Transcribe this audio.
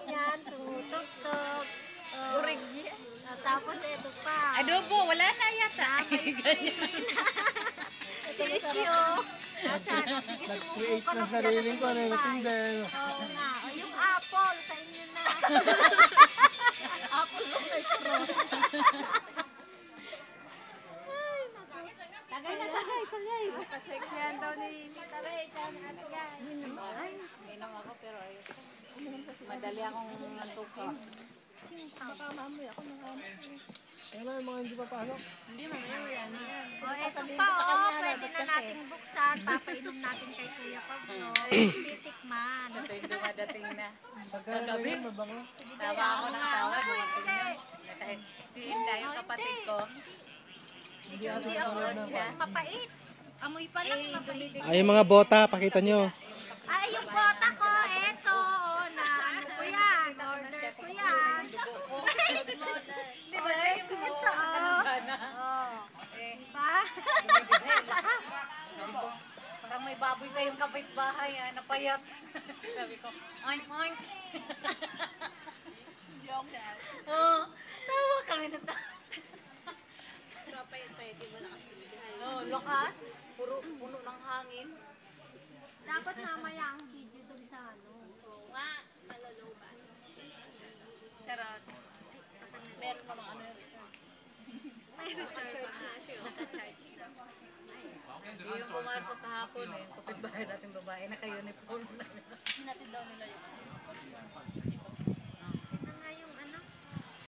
Yan, tumutok-tok. Urig. Tapos ito pa. Adobo, wala na yata. Tissue. Nag-create ng sariling ko, everything there. Oo nga. O, yung apple, sa inyo na. Apple yung may straw. Tagay na, tagay. Kaseksyan daw ni Taray. Ano yan? Minom ako pero ayoko. Madali akong nantukin. Baka mamoy ako ng ano. Kailan yung mga hindi papasok? Hindi, mamaya yan. O, eto pa, o. Pwede na natin buksan. Papainom natin kay Kuya Pablo. Titikman. Ito yung dumadating na. Kagabi? Mabango? Tawa ako ng tawa. Dumating na. Si Inda, yung kapatid ko. Hindi ata Hindi na ako na. mapait. Amoy pa lang, mapait. Ay, yung mga bota, pakita nyo. Ay, yung bota ko, eto. Na, ano ko yan? Order ko yan. Di ba? Yung Ito. kasalanan. Oh. Eh, Diba? binibigay, lakas. Sabi ko, parang may baboy kayong kapitbahay, napayat. Sabi ko, oink, oink. Oo, tawa kami na tawa. Oo, lakas. Puno ng hangin. Dapat mamaya ang video dun sa ano. Oo nga, malaloban. Charot. Meron namang ano yun. May reserve na. Naka-charge na. Hindi yung pumasok kahapon eh. Kapitbahay natin babae, naka-uniform na. Hinatid daw nila yun.